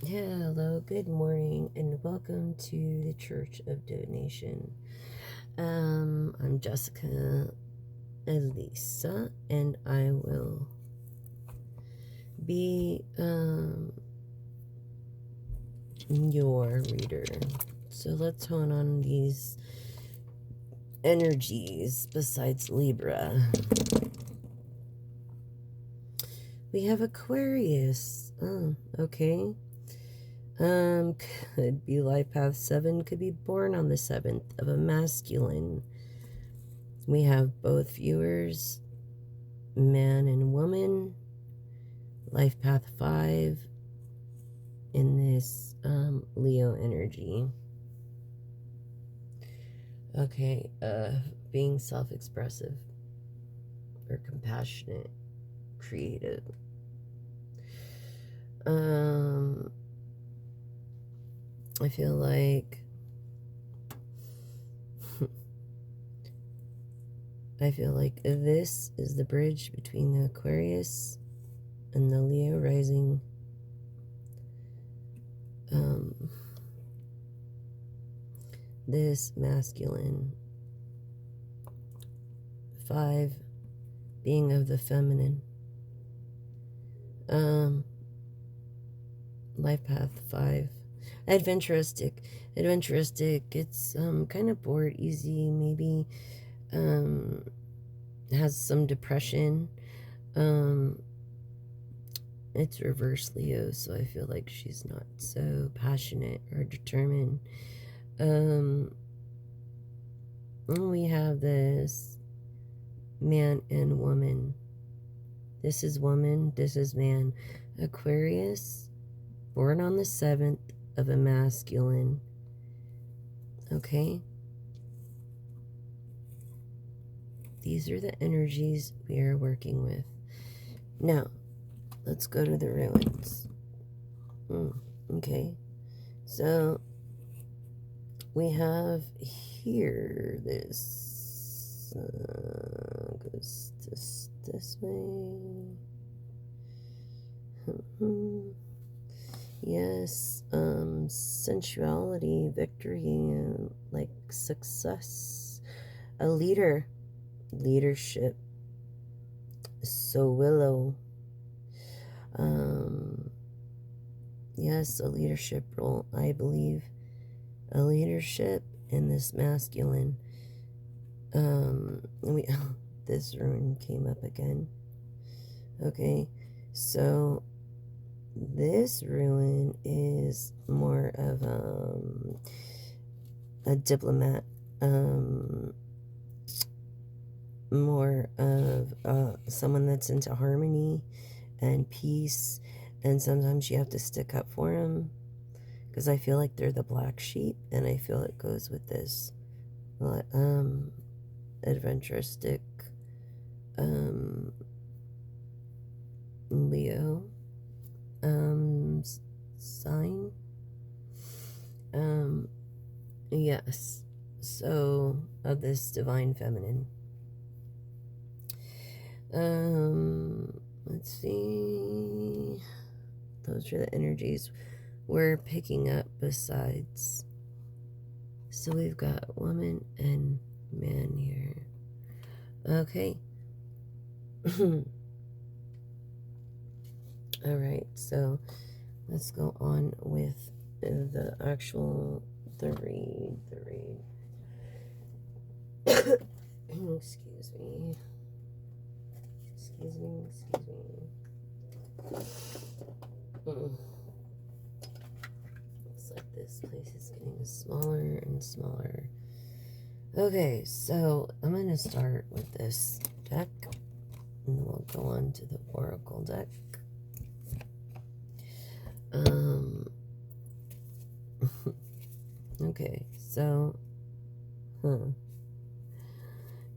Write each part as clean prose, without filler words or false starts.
Hello, good morning, and welcome to the Church of Donation. I'm Jessica Elisa, and I will be your reader. So let's hone on these energies besides Libra. We have Aquarius. Oh, okay. Could be life path 7, could be born on the 7th of a masculine. We have both viewers, man and woman, life path 5 in this Leo energy. Okay, being self-expressive or compassionate, creative. I feel like this is the bridge between the Aquarius and the Leo rising. This masculine 5 being of the feminine. Life path 5. Adventuristic. It's kind of bored, easy, maybe has some depression. It's reverse Leo, so I feel like she's not so passionate or determined. We have this man and woman. This is woman, this is man. Aquarius, born on the 7th of a masculine. Okay? These are the energies we are working with. Now, let's go to the ruins. Okay. So, we have here this goes this way. Yes, sensuality, victory, like success, a leadership. So willow. Yes, a leadership role, I believe. A leadership in this masculine. This rune came up again. Okay, so this rune is more of a diplomat, more of someone that's into harmony and peace, and sometimes you have to stick up for them, because I feel like they're the black sheep, and I feel it goes with this adventuristic Leo sign. Yes, so of this divine feminine. Let's see, those are the energies we're picking up besides. So we've got woman and man here. Okay. All right, so let's go on with the actual read. Excuse me. Looks like this place is getting smaller and smaller. Okay, so I'm going to start with this deck, and then we'll go on to the Oracle deck. Okay, so,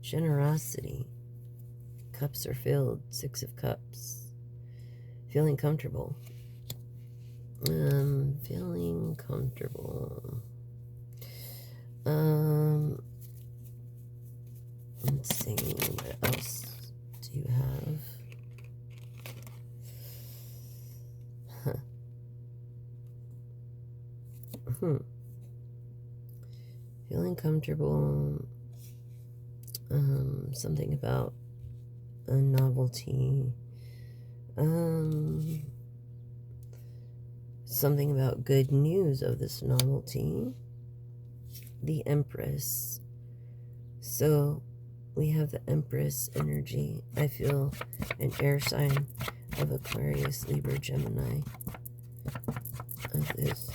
generosity. Cups are filled. 6 of Cups. Feeling comfortable. Feeling comfortable. Let's see, what else do you have? Feeling comfortable. Something about a novelty. Something about good news of this novelty. The Empress. So we have the Empress energy. I feel an air sign of Aquarius, Libra, Gemini. Of this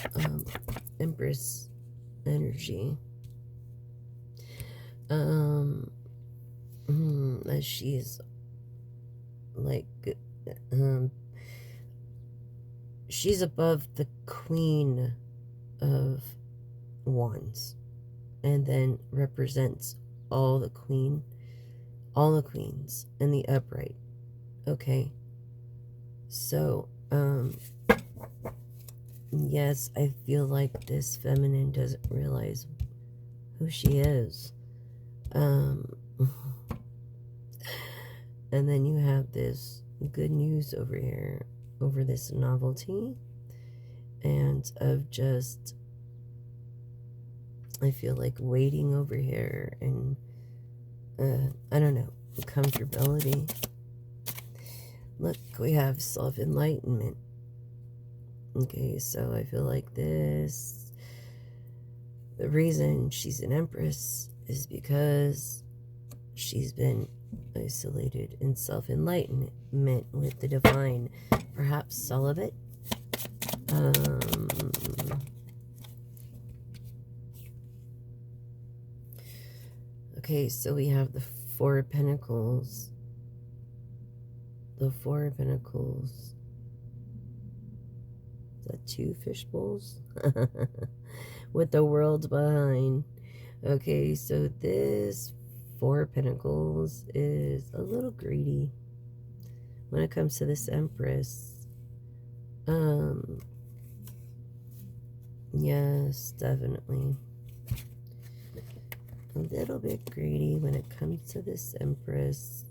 Empress energy. As she's like, she's above the Queen of Wands, and then represents all the queens in the upright. Okay, so yes, I feel like this feminine doesn't realize who she is. And then you have this good news over here, over this novelty, and of just, I feel like waiting over here, and I don't know, comfortability. Look, we have self-enlightenment. Okay, so I feel like this, the reason she's an Empress is because she's been isolated in self-enlightenment with the divine, perhaps celibate. Okay, so we have the Four of Pentacles. The Four of Pentacles. Is that two fish bowls? With the world behind. Okay, so this Four of Pentacles is a little greedy when it comes to this Empress. Yes, definitely. A little bit greedy when it comes to this Empress.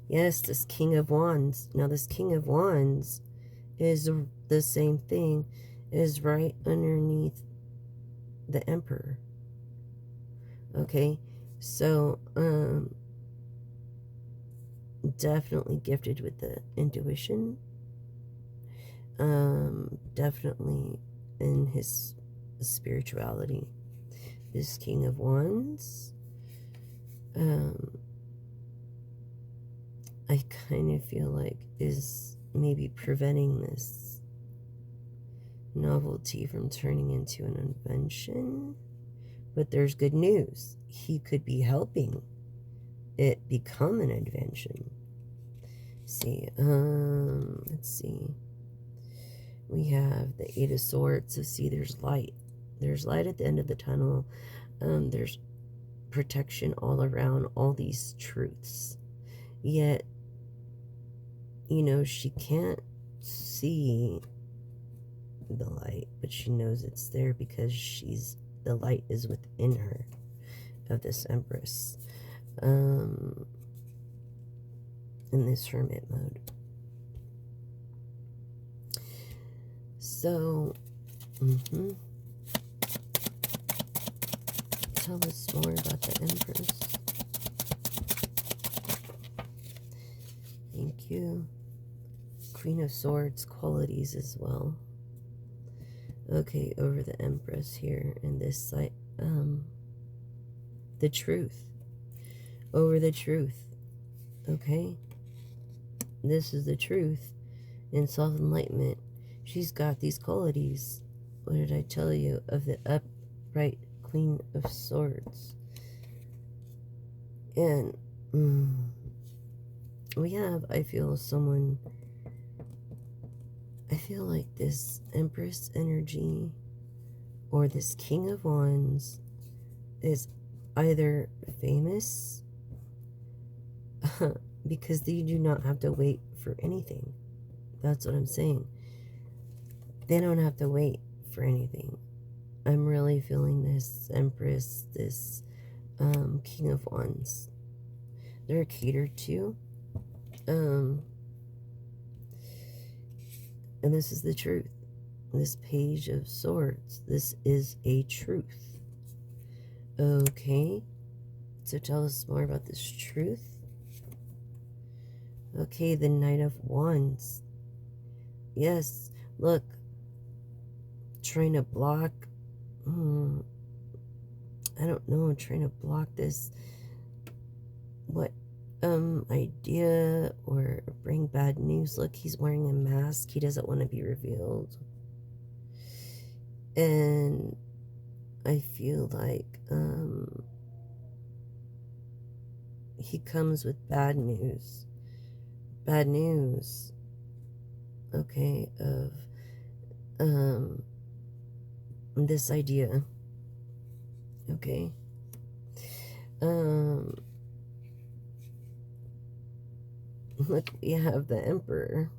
Yes, this King of Wands. Now, this King of Wands is the same thing, is right underneath the Emperor. Okay, so definitely gifted with the intuition. Definitely in his spirituality. This King of Wands, I kind of feel like is maybe preventing this novelty from turning into an invention. But there's good news. He could be helping it become an invention. See, let's see. We have the Eight of Swords. So see, there's light. There's light at the end of the tunnel. There's protection all around, all these truths. Yet, you know, she can't see the light, but she knows it's there because the light is within her, of this Empress. In this hermit mode. So, tell us more about the Empress. Thank you. Queen of Swords qualities as well. Okay, over the Empress here in this site. The truth. Over the truth. Okay? This is the truth in self-enlightenment. She's got these qualities. What did I tell you? Of the upright Queen of Swords. And we have, I feel, someone, I feel like this Empress energy or this King of Wands is either famous because they do not have to wait for anything. That's what I'm saying. They don't have to wait for anything. I'm really feeling this Empress, this King of Wands. They're catered to. And this is the truth. This Page of Swords, this is a truth. Okay, so tell us more about this truth. Okay, the Knight of Wands. Yes, look, trying to block, I don't know, trying to block this, what, idea or bring bad news. Look, he's wearing a mask. He doesn't want to be revealed. And I feel like, he comes with bad news. Bad news, okay, of, this idea, okay, look, we have the Emperor,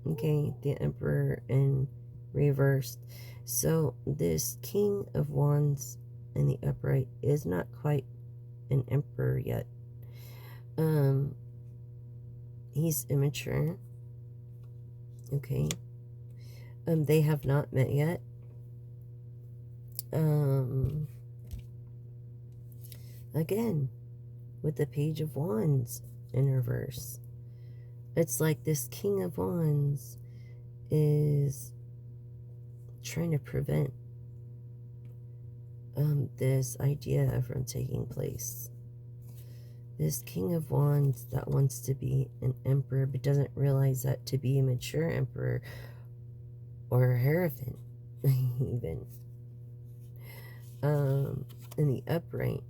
okay, the Emperor in reversed. So this King of Wands in the upright is not quite an Emperor yet. He's immature, okay. They have not met yet. Again, with the Page of Wands in reverse, it's like this King of Wands is trying to prevent this idea from taking place. This King of Wands that wants to be an emperor but doesn't realize that to be a mature emperor or a hierophant even in the upright,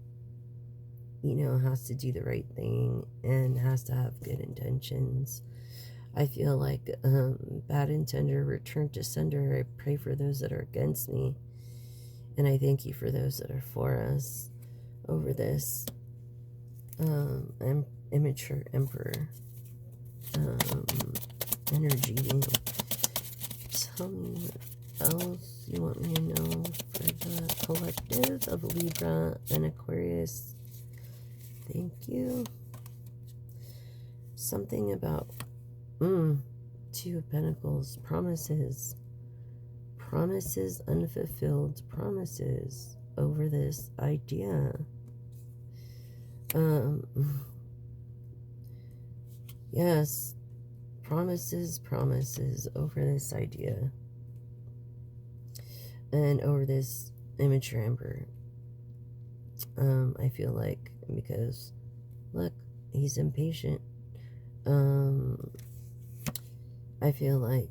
you know, has to do the right thing and has to have good intentions. I feel like bad intender return to sender. I pray for those that are against me, and I thank you for those that are for us over this immature emperor energy. Tell me what else you want me to know for the collective of Libra and Aquarius. Thank you. Something about Two of Pentacles, promises, unfulfilled promises over this idea. Yes, promises over this idea and over this immature emperor. I feel like, because look, he's impatient. I feel like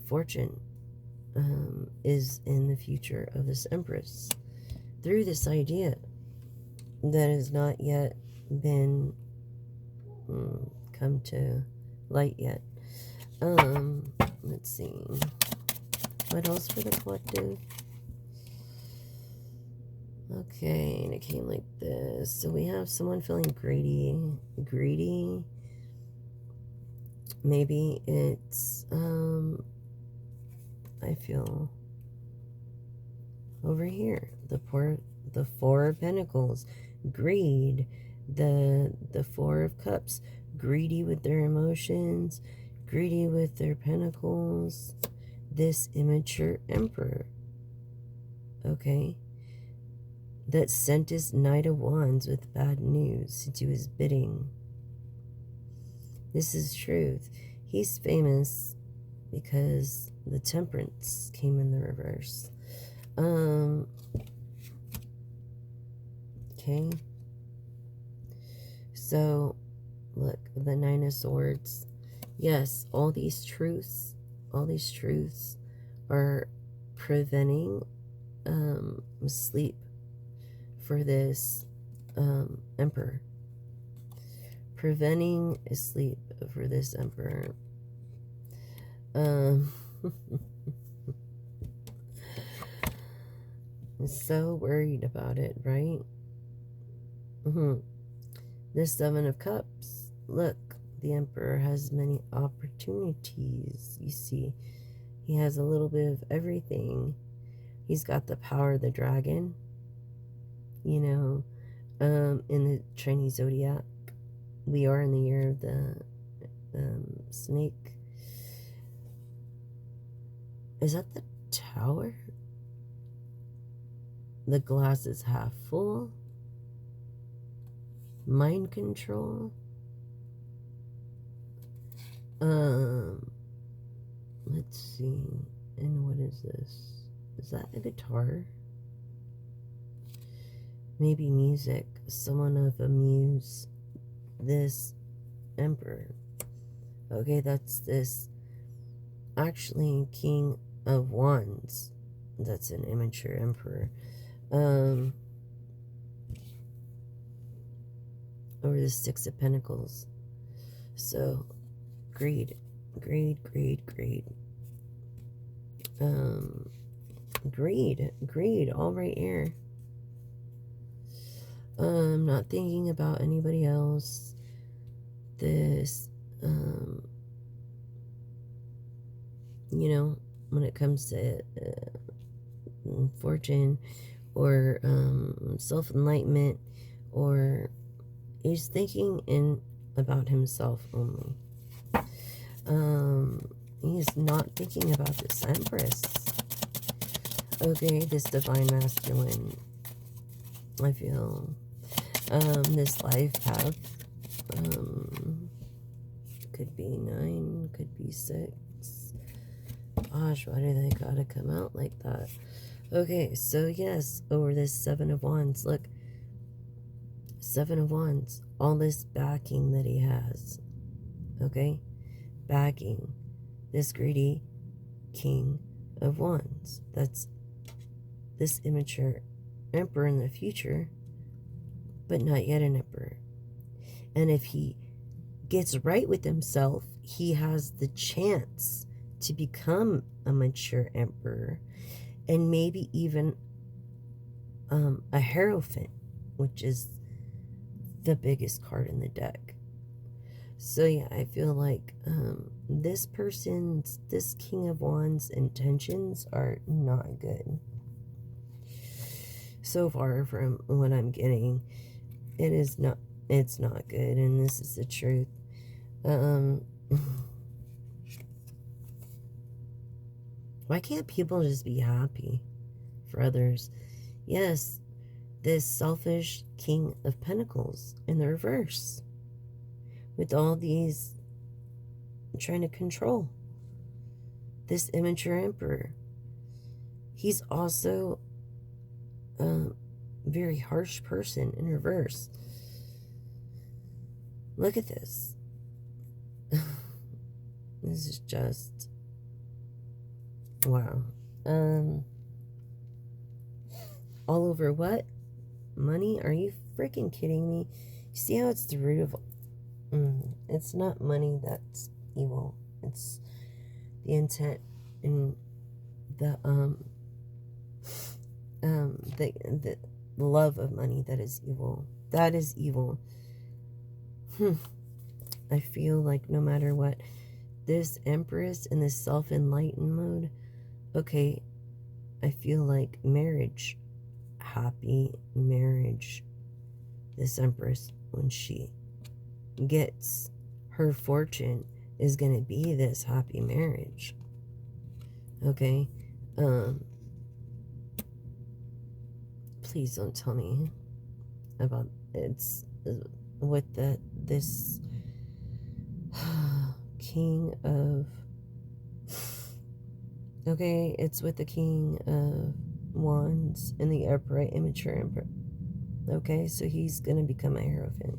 fortune is in the future of this empress through this idea that has not yet been come to light yet. Let's see, what else for the collective? Okay, and it came like this. So we have someone feeling greedy. Maybe it's I feel over here, the Four of Pentacles, greed, the Four of Cups, greedy with their emotions, greedy with their pentacles, this immature emperor, okay, that sent his Knight of Wands with bad news to do his bidding. This is truth. He's famous because the Temperance came in the reverse. Okay. So, look, the Nine of Swords. Yes, all these truths are preventing sleep for this emperor. Preventing sleep for this emperor. I'm so worried about it, right? The Seven of Cups. Look, the emperor has many opportunities. You see, he has a little bit of everything. He's got the power of the dragon, you know, in the Chinese zodiac. We are in the year of the snake. Is that the Tower? The glass is half full. Mind control. Let's see. And what is this? Is that a guitar? Maybe music. Someone of a muse. This Emperor. Okay, that's this. Actually, King of Wands. That's an immature Emperor. Or the Six of Pentacles. So, greed. Greed. Greed, all right here. Not thinking about anybody else. This, you know, when it comes to fortune or self-enlightenment, or he's thinking about himself only. He's not thinking about this Empress. Okay, this divine masculine, I feel, this life path, could be 9, could be 6. Gosh, why do they gotta come out like that? Okay, so yes, over this 7 of Wands, look, 7 of Wands, all this backing that he has, okay, backing this greedy King of Wands. That's this immature Emperor in the future, but not yet an Emperor. And if he gets right with himself, he has the chance to become a mature Emperor, and maybe even a Hierophant, which is the biggest card in the deck. So yeah, I feel like this King of Wands intentions are not good. So far from what I'm getting, it's not good, and this is the truth. Why can't people just be happy for others? Yes, this selfish King of Pentacles in the reverse, with all these trying to control this immature Emperor. He's also a very harsh person in reverse. Look at this. This is just wow. All over what? Money? Are you freaking kidding me? You see how it's the root of it's not money that's evil. It's the intent and the love of money that is evil. That is evil. I feel like no matter what, this Empress in this self-enlightened mode, okay, I feel like marriage, happy marriage, this Empress, when she gets her fortune, is going to be this happy marriage. Okay? Please don't tell me about it's with this King of, okay, it's with the King of Wands and the upright immature Emperor. Okay, so he's gonna become a Hierophant,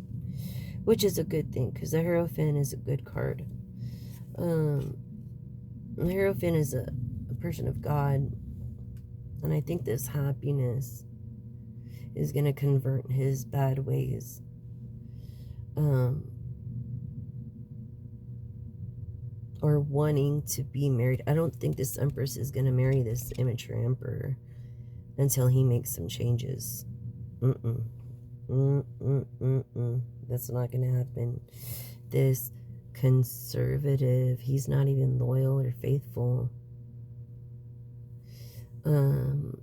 which is a good thing, because the Hierophant is a good card. The Hierophant is a person of God, and I think this happiness is gonna convert his bad ways. Or wanting to be married. I don't think this Empress is going to marry this immature Emperor until he makes some changes. That's not going to happen. This conservative, he's not even loyal or faithful. And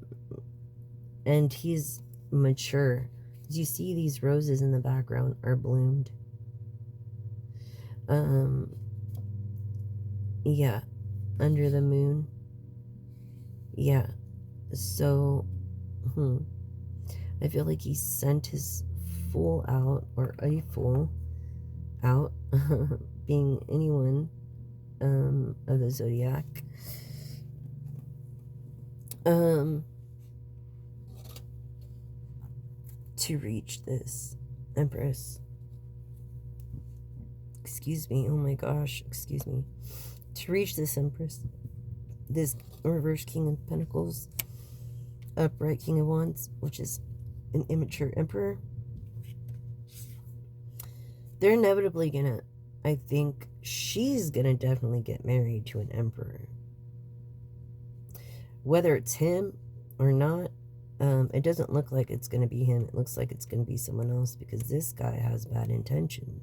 he's mature. As you see, these roses in the background are bloomed. Yeah, under the moon. Yeah. So, I feel like he sent his fool out, or a fool out, being anyone of the zodiac, to reach this Empress. Excuse me. Oh my gosh. Excuse me. To reach this Empress, this reverse King of Pentacles, upright King of Wands, which is an immature Emperor. They're inevitably gonna, I think she's gonna definitely get married to an Emperor. Whether it's him or not, it doesn't look like it's gonna be him. It looks like it's gonna be someone else, because this guy has bad intention.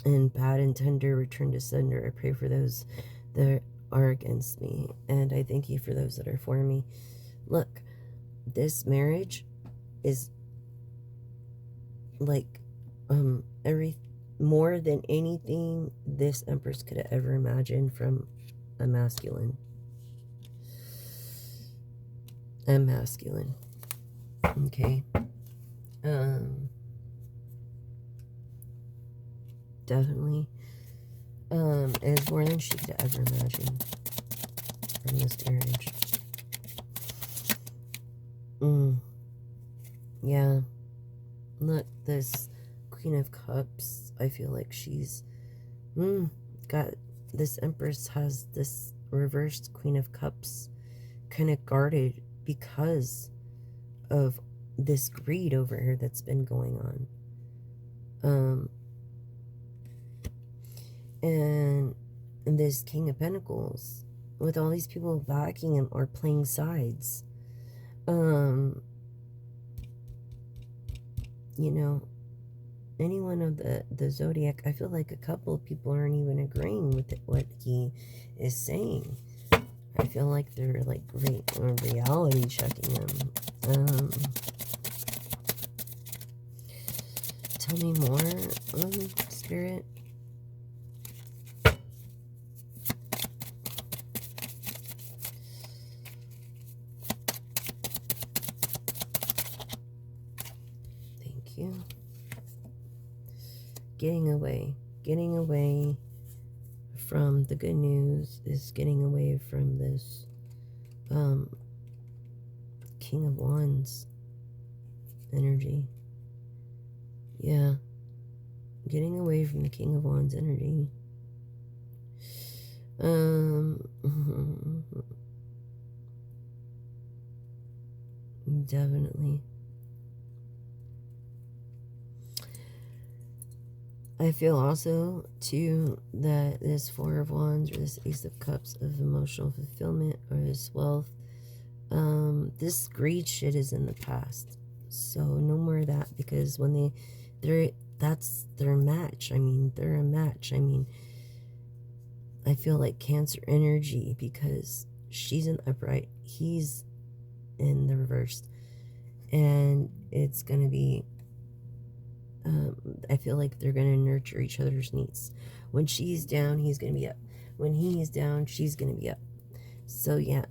And bad intender, return to sender. I pray for those that are against me, and I thank you for those that are for me. Look, this marriage is like more than anything this Empress could have ever imagined from a masculine. Okay. Definitely is more than she could ever imagine from this marriage. Yeah. Look, this Queen of Cups, I feel like she's got, this Empress has this reversed Queen of Cups kind of guarded because of this greed over here that's been going on. And this King of Pentacles, with all these people backing him or playing sides, you know, anyone of the zodiac, I feel like a couple of people aren't even agreeing with what he is saying. I feel like they're like reality checking him. Tell me more, Spirit. Thank you. Getting away from the good news is getting away from this King of Wands energy. Yeah, getting away from the King of Wands energy. Definitely. I feel also, too, that this Four of Wands or this Ace of Cups of emotional fulfillment or this wealth, this greed shit is in the past. So no more of that, because when that's their match. I mean, they're a match. I mean, I feel like Cancer energy, because she's in the upright, he's in the reversed, and it's going to be, I feel like they're going to nurture each other's needs. When she's down, he's going to be up. When he's down, she's going to be up. So yeah,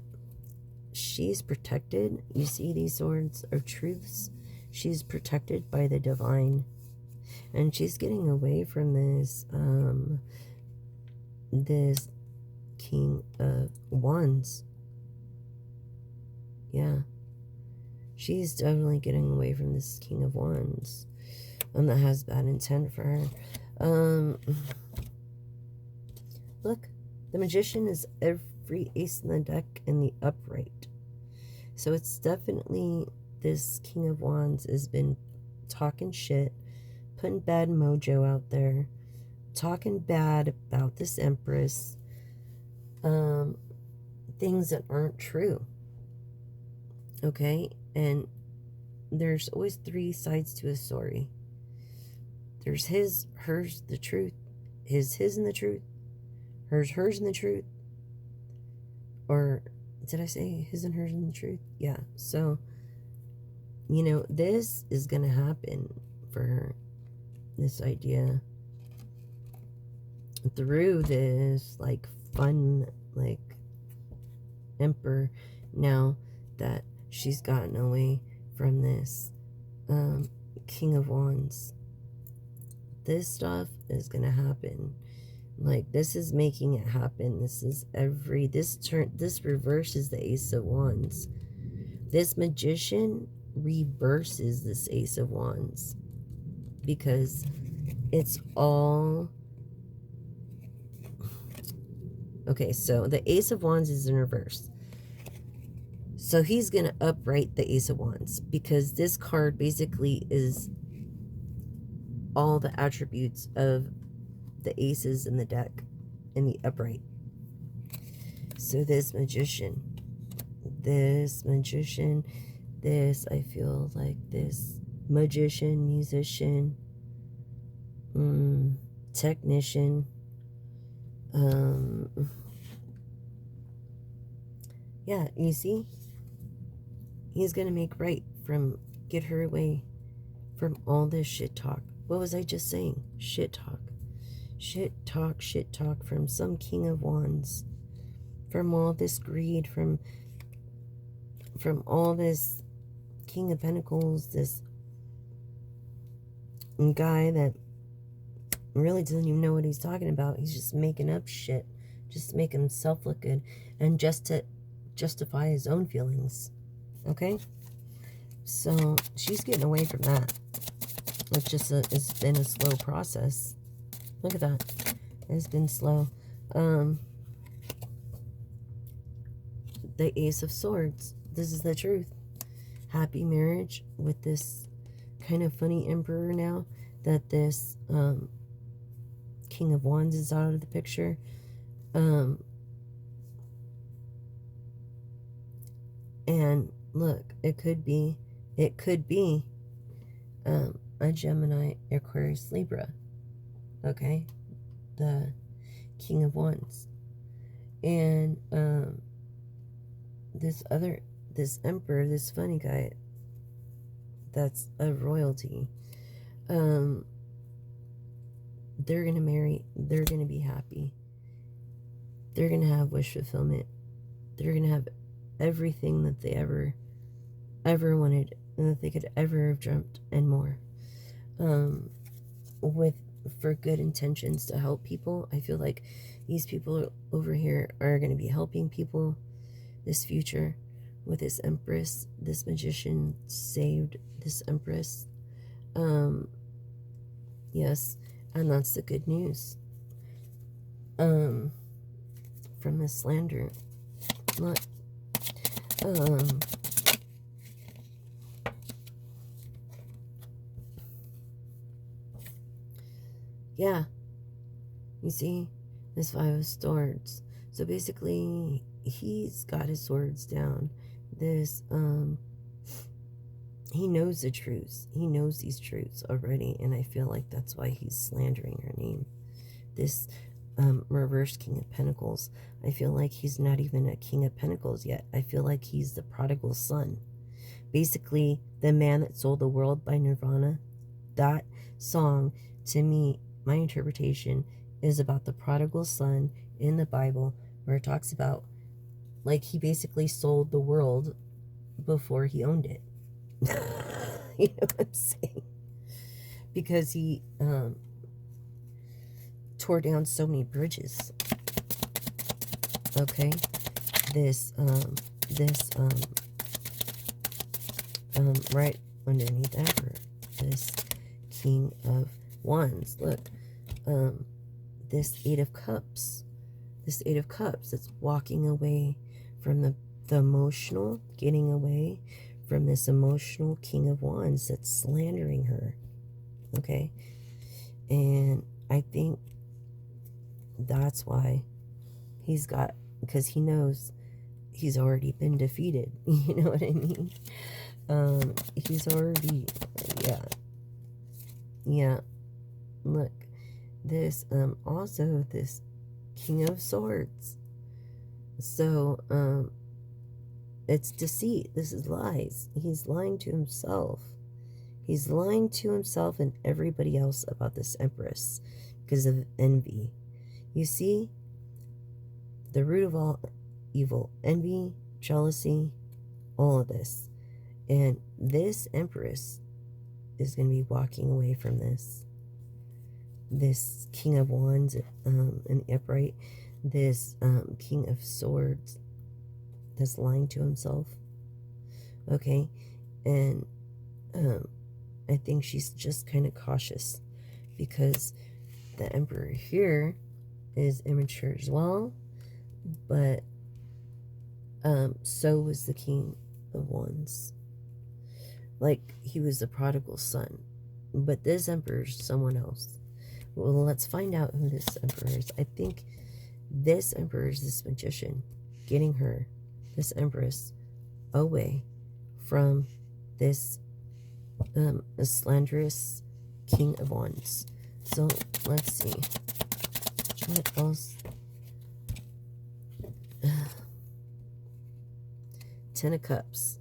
she's protected. You see, these swords are truths. She's protected by the divine, and she's getting away from this this King of Wands. Yeah, she's definitely getting away from this King of Wands, that has bad intent for her. Look, the Magician is every ace in the deck in the upright. So it's definitely this King of Wands has been talking shit, putting bad mojo out there, talking bad about this Empress, things that aren't true. Okay? And there's always three sides to a story. There's his, hers, the truth. His and the truth. Hers and the truth. Or did I say his and hers and the truth? Yeah. So, you know, this is going to happen for her. This idea through this, like, fun, like, emperor now that she's gotten away from this King of Wands. This stuff is gonna happen. Like, this is making it happen. This is this reverses the Ace of Wands. This Magician reverses this Ace of Wands, because it's all okay. So the Ace of Wands is in reverse, so he's gonna upright the Ace of Wands, because this card basically is all the attributes of the aces in the deck in the upright. So this magician, this I feel like this magician, musician, technician, yeah, you see, he's gonna make right from, get her away from all this shit talk. What was I just saying? Shit talk. Shit talk from some King of Wands, from all this greed, from all this King of Pentacles, this guy that really doesn't even know what he's talking about. He's just making up shit, just to make himself look good, and just to justify his own feelings. Okay? So she's getting away from that. It's been a slow process. Look at that. It's been slow. The Ace of Swords. This is the truth. Happy marriage with this kind of funny emperor now that this King of Wands is out of the picture. And look, it could be a Gemini, Aquarius, Libra. Okay, the King of Wands. And this emperor, this funny guy, that's a royalty. They're gonna marry, they're gonna be happy, they're gonna have wish fulfillment, they're gonna have everything that they ever wanted and that they could ever have dreamt, and more. For good intentions to help people. I feel like these people over here are going to be helping people this future with this Empress. This magician saved this Empress. Yes, and that's the good news from this slander. Look, yeah, you see, this Five of Swords. So basically, he's got his swords down. This, he knows the truths. He knows these truths already, and I feel like that's why he's slandering her name. This reverse King of Pentacles, I feel like he's not even a King of Pentacles yet. I feel like he's the prodigal son. Basically, the man that sold the world by Nirvana. That song, to me, my interpretation is about the prodigal son in the Bible, where it talks about, like, he basically sold the world before he owned it. You know what I'm saying? Because he tore down so many bridges. Okay, right underneath Emperor, this King of Wands. Look, this Eight of Cups. This Eight of Cups, it's walking away from the emotional, getting away from this emotional King of Wands that's slandering her. Okay? And I think that's why he's got, because he knows he's already been defeated. You know what I mean? He's already, yeah. Look, this, also this King of Swords. So, it's deceit. This is lies. He's lying to himself. He's lying to himself and everybody else about this Empress because of envy. You see, the root of all evil, envy, jealousy, all of this. And this Empress is going to be walking away from this. This King of Wands in the upright, this King of Swords that's lying to himself. Okay, and I think she's just kind of cautious because the Emperor here is immature as well, but so was the King of Wands. Like, he was the prodigal son, but this Emperor's someone else. Well, let's find out who this Emperor is. I think this Emperor is this magician, getting her, this Empress, away from this slanderous King of Wands. So let's see what else. 10 of Cups.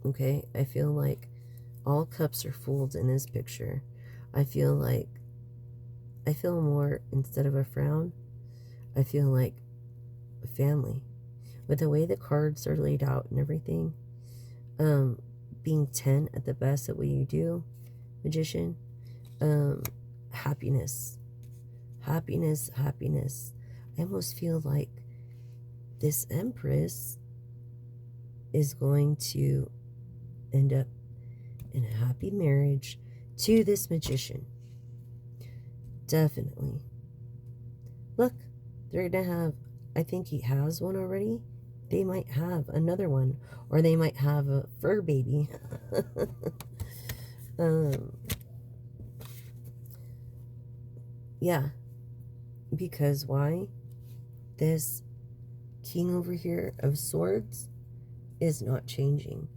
Okay, I feel like all cups are full in this picture. I feel more, instead of a frown, I feel like a family. With the way the cards are laid out and everything, being 10 at the best at what you do, magician, happiness. I almost feel like this Empress is going to end up in a happy marriage to this magician. Definitely. Look, they're gonna have, I think he has one already. They might have another one, or they might have a fur baby. Yeah, because why? This King over here of Swords is not changing.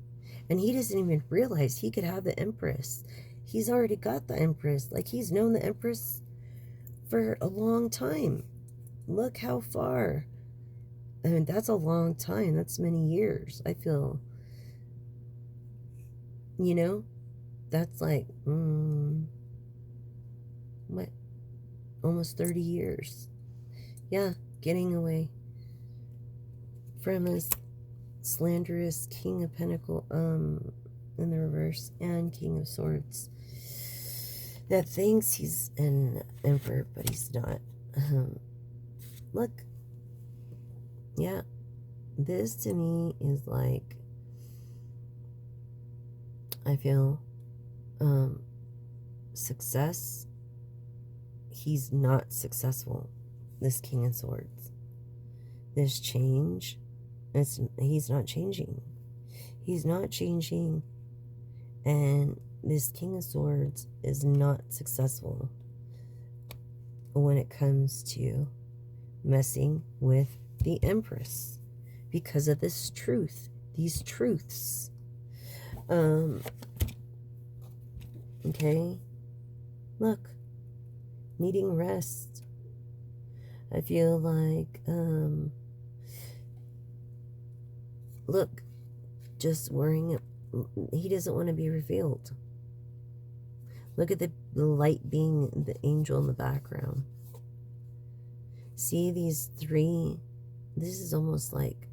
And he doesn't even realize he could have the Empress. He's already got the Empress. Like, he's known the Empress for a long time. Look how far. I mean, that's a long time. That's many years. I feel, you know, that's like, what? Almost 30 years. Yeah, getting away from this slanderous King of Pentacles in the reverse, and King of Swords that thinks he's an emperor, but he's not. Look, yeah, this to me is like, I feel success. He's not successful, this King of Swords. This change, he's not changing. He's not changing. And this King of Swords is not successful when it comes to messing with the Empress because of this truth, these truths. Okay, look, needing rest. I feel like, look, just worrying. He doesn't want to be revealed. Look at the light being the angel in the background. See these three? This is almost like,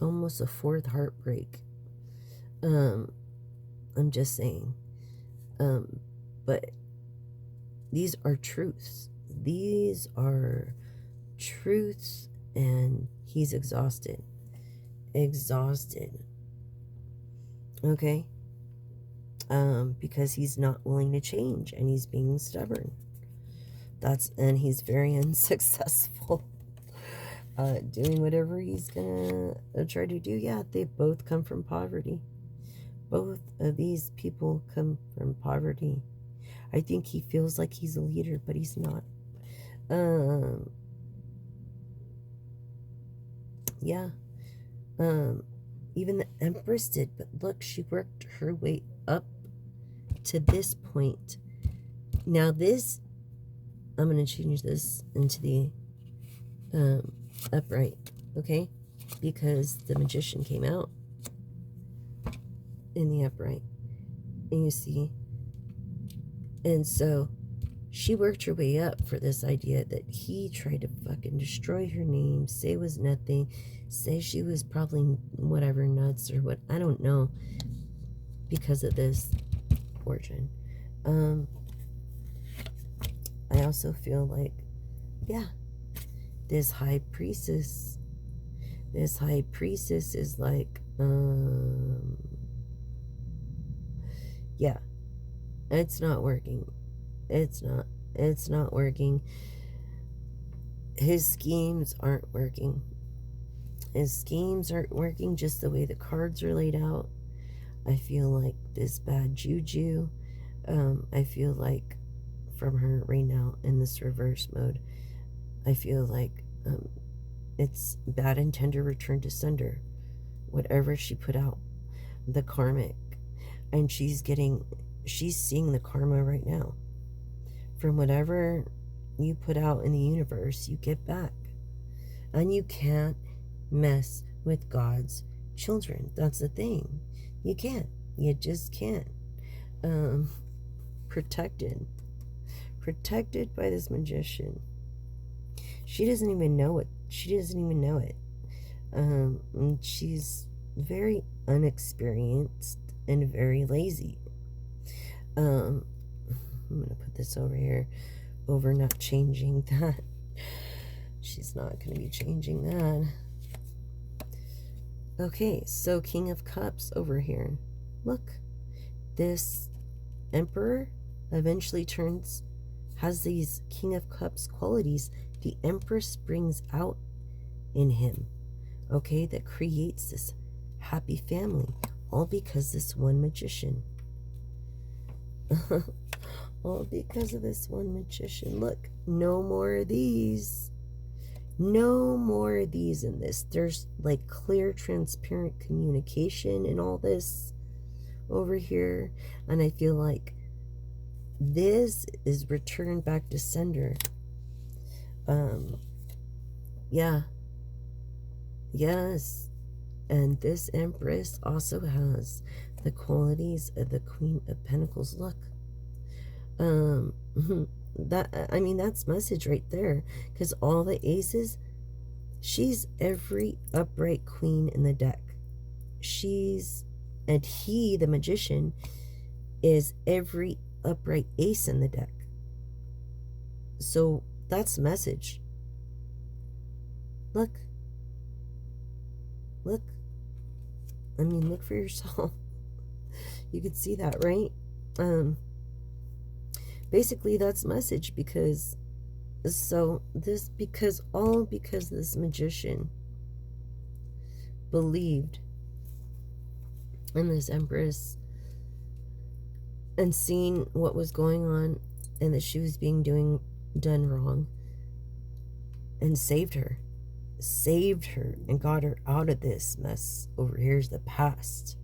almost a fourth heartbreak. I'm just saying. But these are truths. These are truths, and he's exhausted. Okay? Because he's not willing to change, and he's being stubborn. And he's very unsuccessful doing whatever he's gonna try to do. Yeah, they both come from poverty. Both of these people come from poverty. I think he feels like he's a leader, but he's not. Yeah. Even the Empress did, but look, she worked her way up to this point. Now this, I'm going to change this into the upright, okay? Because the Magician came out in the upright. And you see, and so She worked her way up for this idea that he tried to fucking destroy her name, say it was nothing, say she was probably whatever, nuts or what, I don't know, because of this origin. I also feel like, yeah, this high priestess is like, yeah, it's not working. It's not working. His schemes aren't working. His schemes aren't working just the way the cards are laid out. I feel like this bad juju. I feel like from her right now in this reverse mode, I feel like it's bad and tender return to sender. Whatever she put out, the karmic, and she's seeing the karma right now. From whatever you put out in the universe, you get back. And you can't mess with God's children. That's the thing. You can't. You just can't. Protected by this magician. She doesn't even know it. She's very unexperienced and very lazy. I'm gonna put this over here, over not changing that. She's not gonna be changing that. Okay, so King of Cups over here. Look, this Emperor eventually has these King of Cups qualities. The Empress brings out in him, okay, that creates this happy family, all because this one magician. All because of this one magician. Look, no more of these. No more of these in this. There's like clear, transparent communication in all this over here. And I feel like this is returned back to sender. Yeah. Yes. And this Empress also has the qualities of the Queen of Pentacles. Look. That's message right there, because all the aces, she's every upright queen in the deck. And he, the magician, is every upright ace in the deck. So that's message. Look. Look for yourself. You could see that, right? Basically that's message, because this magician believed in this Empress and seen what was going on and that she was being done wrong, and saved her and got her out of this mess. Over here's the past.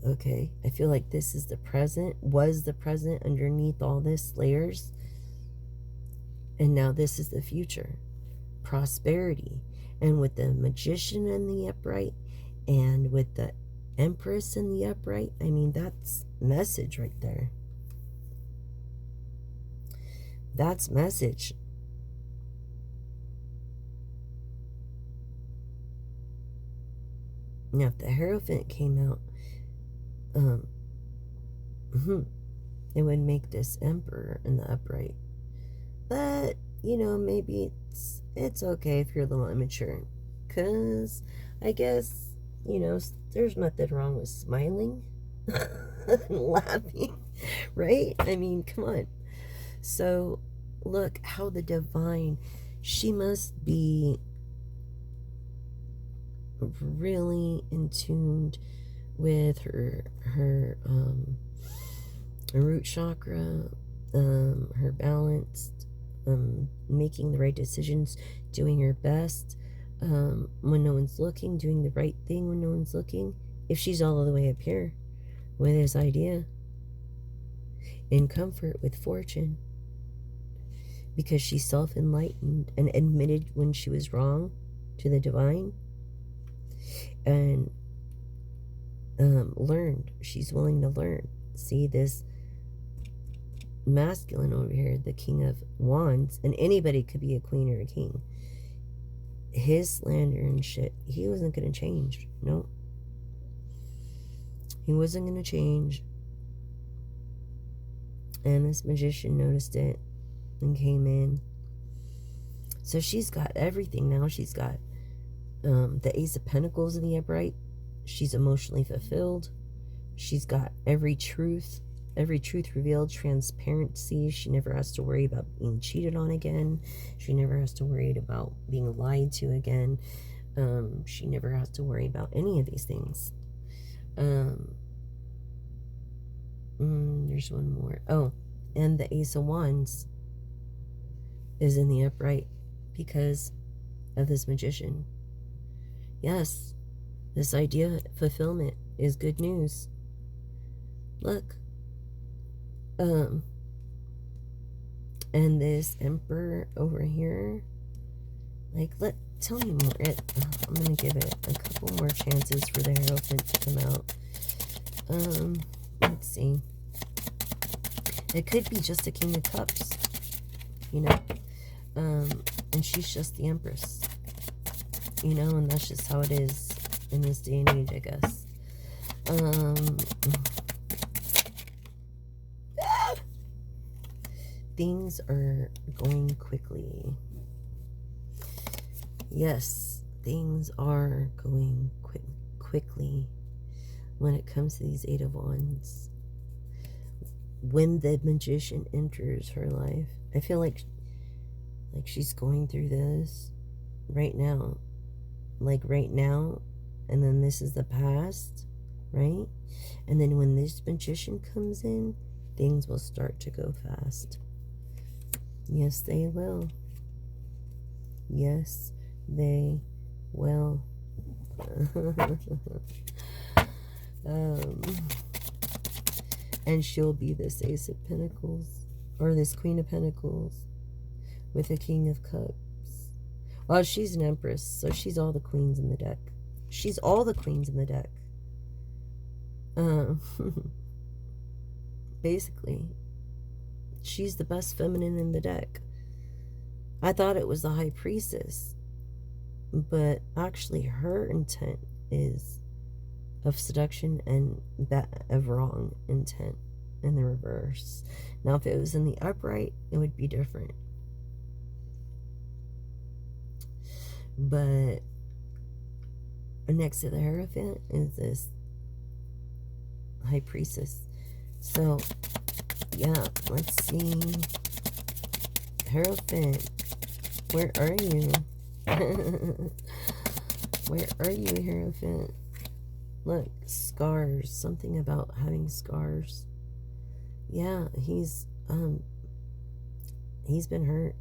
Okay, I feel like this is the present, was the present underneath all this layers, and now this is the future. Prosperity. And with the magician in the upright, and with the Empress in the upright, I mean, that's message right there. That's message. Now, if the Hierophant came out, it would make this Emperor in the upright. But, maybe it's okay if you're a little immature. Because I guess, there's nothing wrong with smiling and laughing, right? I mean, come on. So, look how the divine, she must be really in tune with her root chakra, her balance, making the right decisions, doing her best when no one's looking, doing the right thing when no one's looking. If she's all the way up here with his idea, in comfort with fortune, because she's self-enlightened and admitted when she was wrong to the divine, and learned. She's willing to learn. See, this masculine over here, the King of Wands, and anybody could be a queen or a king. His slander and shit, he wasn't going to change. No. He wasn't going to change. And this magician noticed it and came in. So she's got everything now. She's got the Ace of Pentacles in the upright. She's emotionally fulfilled. She's got every truth revealed, transparency. She never has to worry about being cheated on again. She never has to worry about being lied to again. She never has to worry about any of these things. There's one more. Oh, and the Ace of Wands is in the upright because of this magician. Yes, this idea of fulfillment is good news. Look. And this Emperor over here, like, tell me more. I'm gonna give it a couple more chances for the Hierophant to come out. Let's see. It could be just a King of Cups, you know, and she's just the Empress, you know, and that's just how it is in this day and age, I guess. Things are going quickly. Yes, things are going quickly when it comes to these Eight of Wands. When the magician enters her life, I feel like she's going through this right now. Like right now, and then this is the past, right? And then when this magician comes in, things will start to go fast. Yes, they will. Yes, they will. And she'll be this Ace of Pentacles, or this Queen of Pentacles, with a King of Cups. Well, she's an Empress, so she's all the queens in the deck. She's all the queens in the deck. Basically. She's the best feminine in the deck. I thought it was the High Priestess, but actually her intent is of seduction and of wrong intent in the reverse. Now, if it was in the upright, it would be different. But next to the Hierophant is this High Priestess. So yeah, let's see. Hierophant, where are you? Where are you, Hierophant? Look, scars. Something about having scars. Yeah, he's been hurt.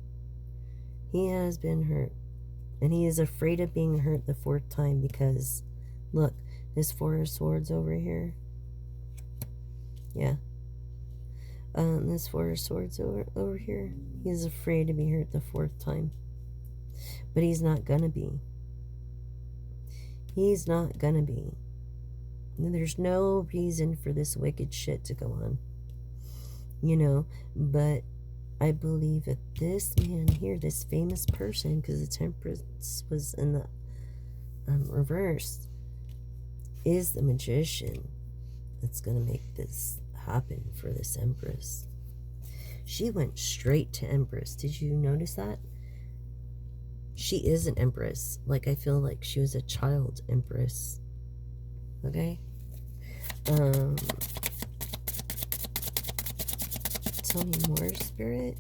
He has been hurt. And he is afraid of being hurt the fourth time because, look, this Four of Swords over here. Yeah. This Four of Swords over here, he's afraid to be hurt the fourth time. But he's not gonna be. He's not gonna be. And there's no reason for this wicked shit to go on. You know, but I believe that this man here, this famous person, because the Temperance was in the reverse, is the magician that's gonna make this happen for this Empress. She went straight to Empress. Did you notice that? She is an Empress. Like, I feel like she was a child Empress. Okay? Tell me more, Spirit.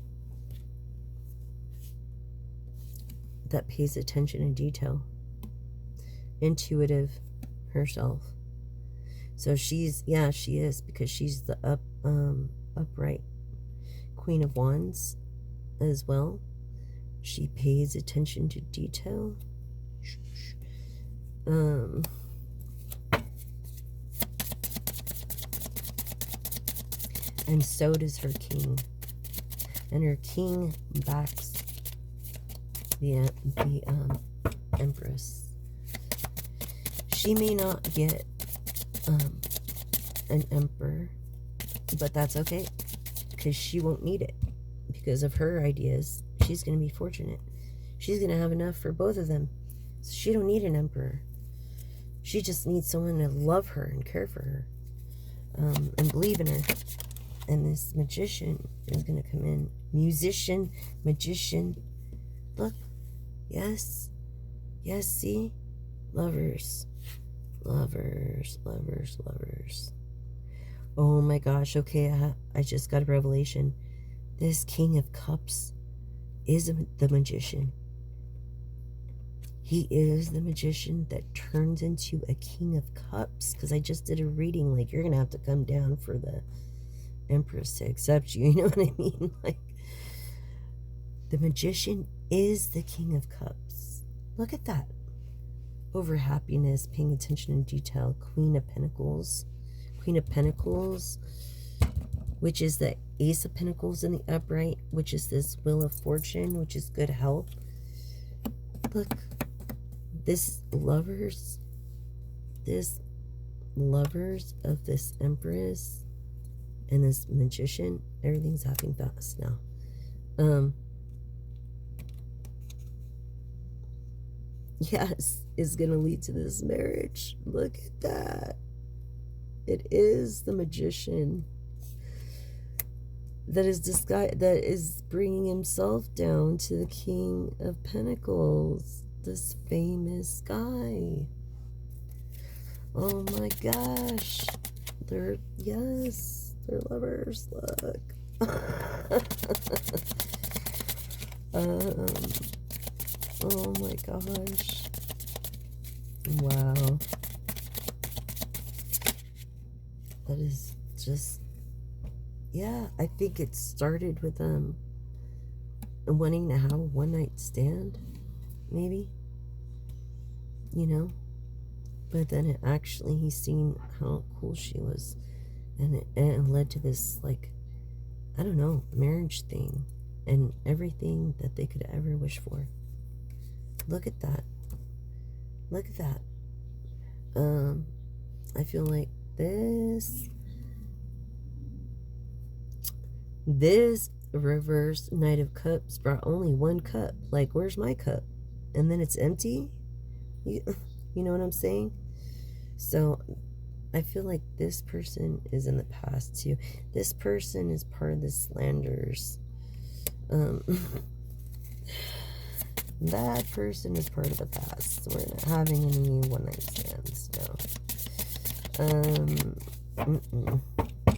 That pays attention to detail. Intuitive herself. So she's, yeah, she is, because she's the upright Queen of Wands as well. She pays attention to detail. And so does her king. And her king backs the Empress. She may not get an emperor, but that's okay. because she won't need it. Because of her ideas, she's going to be fortunate. She's going to have enough for both of them. So she don't need an emperor. She just needs someone to love her and care for her, and believe in her. And this magician is going to come in. Musician, magician. Look. Yes. Yes, see? Lovers. Lovers, lovers, lovers. Oh my gosh, okay, I just got a revelation. This King of Cups is the magician. He is the magician that turns into a King of Cups. Because I just did a reading, like, you're going to have to come down for the Empress to accept you. You know what I mean? Like, the magician is the King of Cups. Look at that. Over happiness, paying attention in detail. Queen of Pentacles. Queen of Pentacles, which is the Ace of Pentacles in the upright, which is this Wheel of Fortune, which is good health. Look, this lovers of this Empress and this magician, everything's happening fast now. Yes, is going to lead to this marriage. Look at that. It is the magician that is bringing himself down to the King of Pentacles, this famous guy. Oh my gosh. They're lovers. Look. Oh my gosh. Wow. That is just, yeah, I think it started with wanting to have a one-night stand, maybe, you know, but then he's seen how cool she was, and it led to this, like, I don't know, marriage thing, and everything that they could ever wish for. Look at that. Look at that. I feel like this reverse Knight of Cups brought only one cup. Like, where's my cup? And then it's empty? You know what I'm saying? So I feel like this person is in the past too. This person is part of the slanders. That person is part of the past. We're not having any one-night stands, no.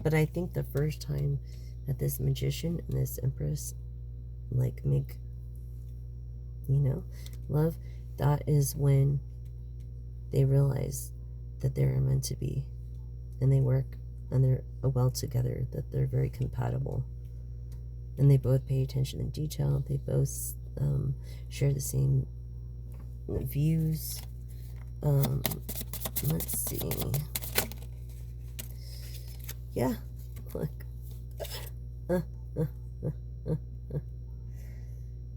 But I think the first time that this magician and this Empress, like, make, love, that is when they realize that they're meant to be, and they work, and they're well together, that they're very compatible, and they both pay attention in detail. They both share the same views. Let's see. Yeah, look.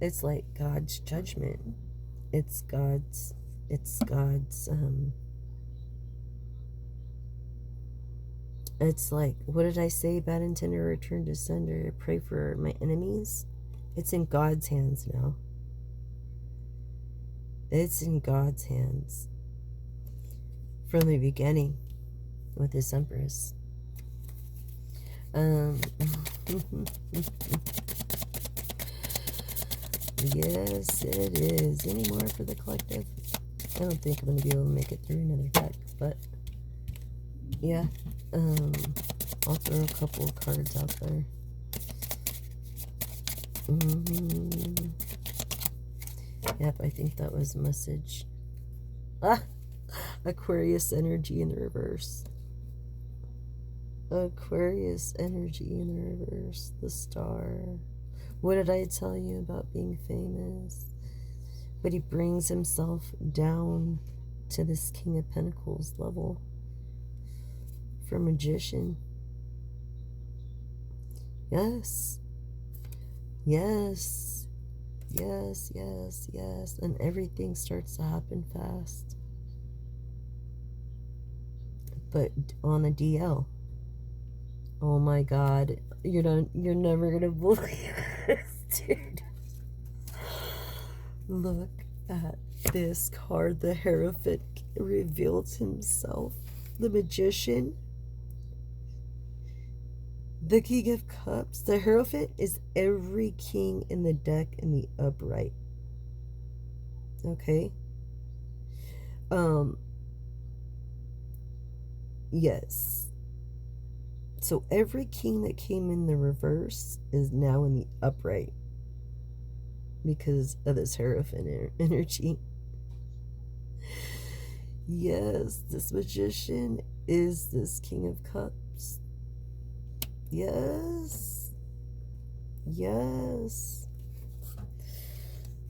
It's like God's judgment. It's God's it's like, what did I say? Bad intender, return to sender. Pray for my enemies. It's in God's hands now. It's in God's hands. From the beginning with this Empress. Yes, it is. Any more for the collective? I don't think I'm going to be able to make it through another deck, but yeah. I'll throw a couple of cards out there. Yep, I think that was a message. Aquarius energy in the reverse. Aquarius energy in the reverse. The star. What did I tell you about being famous? But he brings himself down to this King of Pentacles level. For magician. Yes. Yes. Yes, yes, yes. And everything starts to happen fast. But on the DL. Oh my God. You're never gonna believe this, dude. Look at this card. The Hierophant reveals himself. The Magician. The King of Cups. The Hierophant is every king in the deck in the upright. Okay? Yes. So every king that came in the reverse is now in the upright because of this Hierophant energy. Yes, this Magician is this King of Cups. Yes. Yes.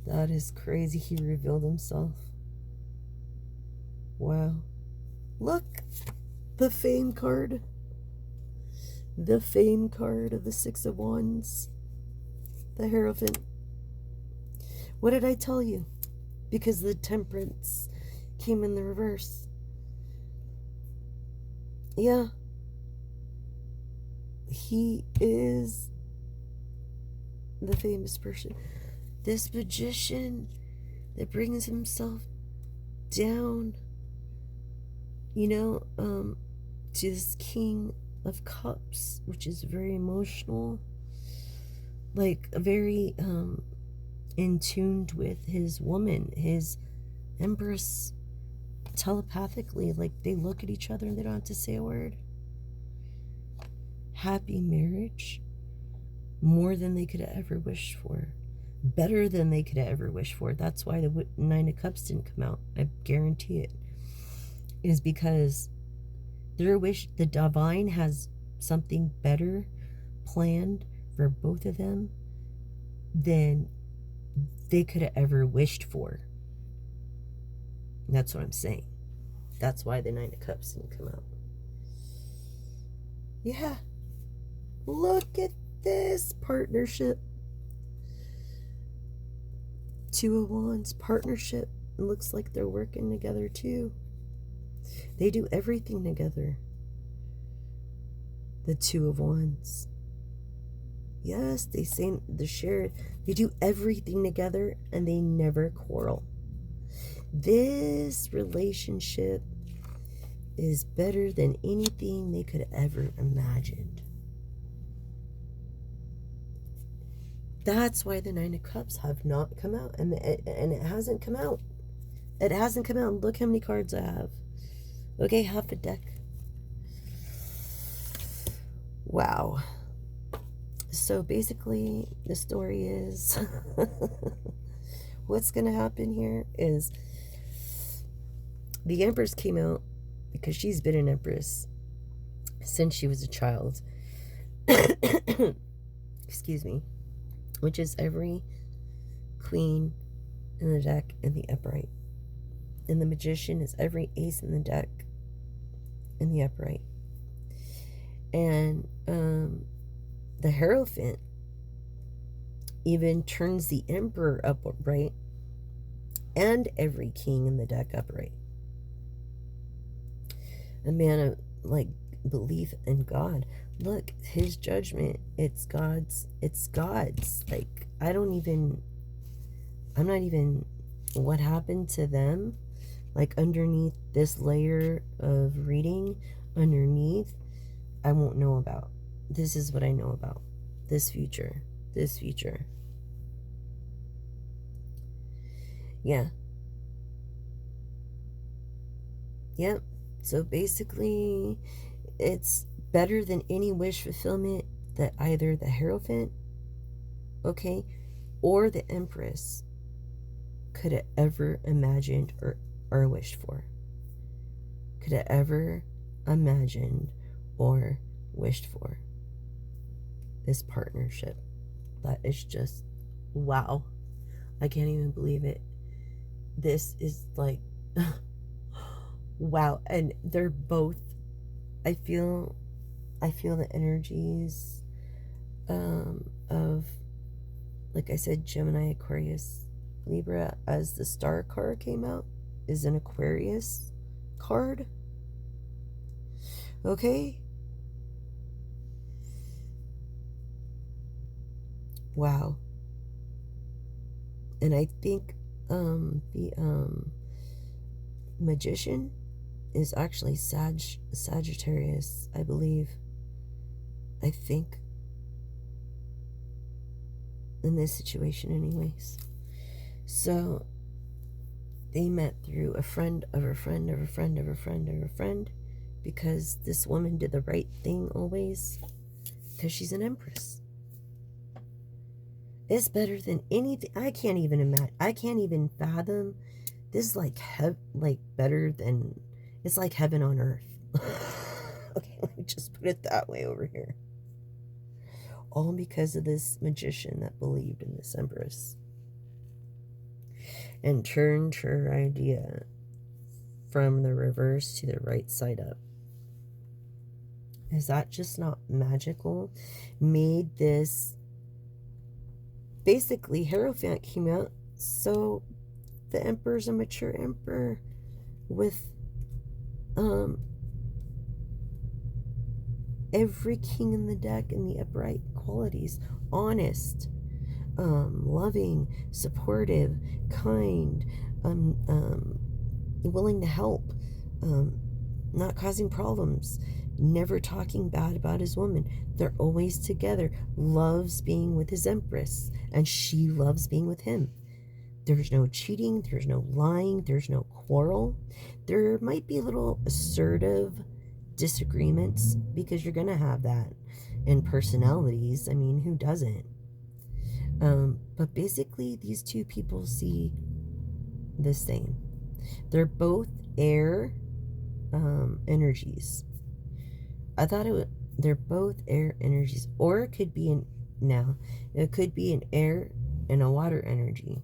That is crazy. He revealed himself. Wow. Look. The Fame card. The Fame card of the Six of Wands. The Hierophant. What did I tell you? Because the Temperance came in the reverse. Yeah. He is the famous person. This Magician that brings himself down, to this King of Cups, which is very emotional, like very in tune with his woman, his Empress, telepathically. Like they look at each other and they don't have to say a word. Happy marriage, more than they could ever wish for, better than they could ever wish for. That's why the Nine of Cups didn't come out. I guarantee it. Is because their wish, the divine has something better planned for both of them than they could have ever wished for. That's what I'm saying. That's why the Nine of Cups didn't come out. Yeah. Look at this partnership. Two of Wands, partnership. It looks like they're working together too. They do everything together. The Two of Wands. Yes, they say the share. They do everything together and they never quarrel. This relationship is better than anything they could ever imagined. That's why the Nine of Cups have not come out, and it hasn't come out. It hasn't come out. Look how many cards I have. Okay, half a deck. Wow. So basically, the story is what's going to happen here is the Empress came out because she's been an Empress since she was a child. Excuse me. Which is every Queen in the deck in the upright. And the Magician is every Ace in the deck in the upright. And the Hierophant even turns the Emperor upright and every King in the deck upright. A man of belief in God. Look, his judgment, it's God's. Like, I'm not even what happened to them, like underneath this layer of reading, underneath, I won't know about. This is what I know about. This future. Yeah. Yep. So basically, it's better than any wish fulfillment that either the Hierophant, okay, or the Empress could have ever imagined or wished for. Could have ever imagined or wished for. This partnership. That is just, wow. I can't even believe it. This is like, wow. And they're both, I feel the energies of, like I said, Gemini, Aquarius, Libra, as the Star card came out, is an Aquarius card. Okay? Wow. And I think the magician is actually Sagittarius, I believe. I think. In this situation, anyways. So they met through a friend of a friend of a friend of a friend of a friend, because this woman did the right thing always, because she's an empress. It's better than anything. I can't even imagine. I can't even fathom. This is like better than. It's like heaven on earth. Okay, let me just put it that way over here. All because of this magician that believed in this empress and turned her idea from the reverse to the right side up. Is that just not magical? Made this... Basically, Hierophant came out, so the emperor's a mature emperor with every king in the deck in the upright qualities. Honest, loving, supportive, kind, willing to help, not causing problems, never talking bad about his woman. They're always together. Loves being with his empress, and she loves being with him. There's no cheating, there's no lying, there's no quarrel. There might be little assertive disagreements, because you're gonna have that in personalities. I mean, who doesn't? But basically, these two people see the same. They're both air energies. I thought they're both air energies, or it could be it could be an air and a water energy,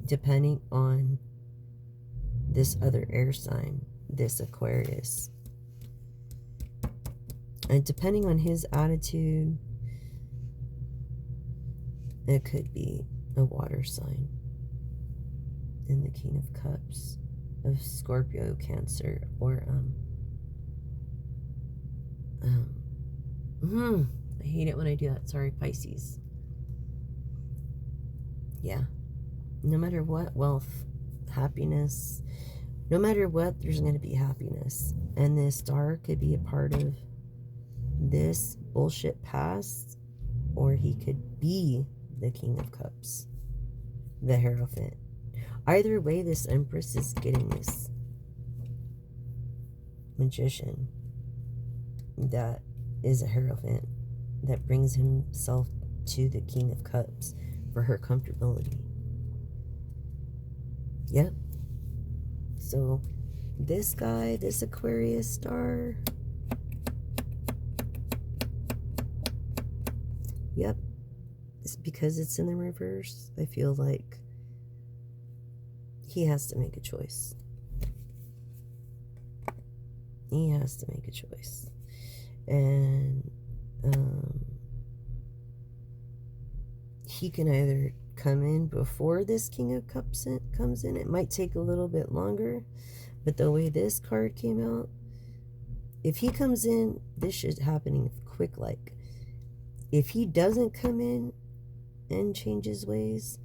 depending on this other air sign, this Aquarius. And depending on his attitude, it could be a water sign in the King of Cups of Scorpio, Cancer, or I hate it when I do that. Sorry, Pisces. Yeah. No matter what, wealth, happiness, no matter what, there's going to be happiness. And this star could be a part of this bullshit past, or he could be the King of Cups, the Hierophant. Either way, this Empress is getting this magician that is a Hierophant that brings himself to the King of Cups for her comfortability. Yep. So this guy, this Aquarius star, yep, it's because it's in the reverse. I feel like he has to make a choice. He has to make a choice. And he can either come in before this King of Cups comes in. It might take a little bit longer, but the way this card came out, if he comes in, this shit's happening quick. Like, if he doesn't come in and change his ways,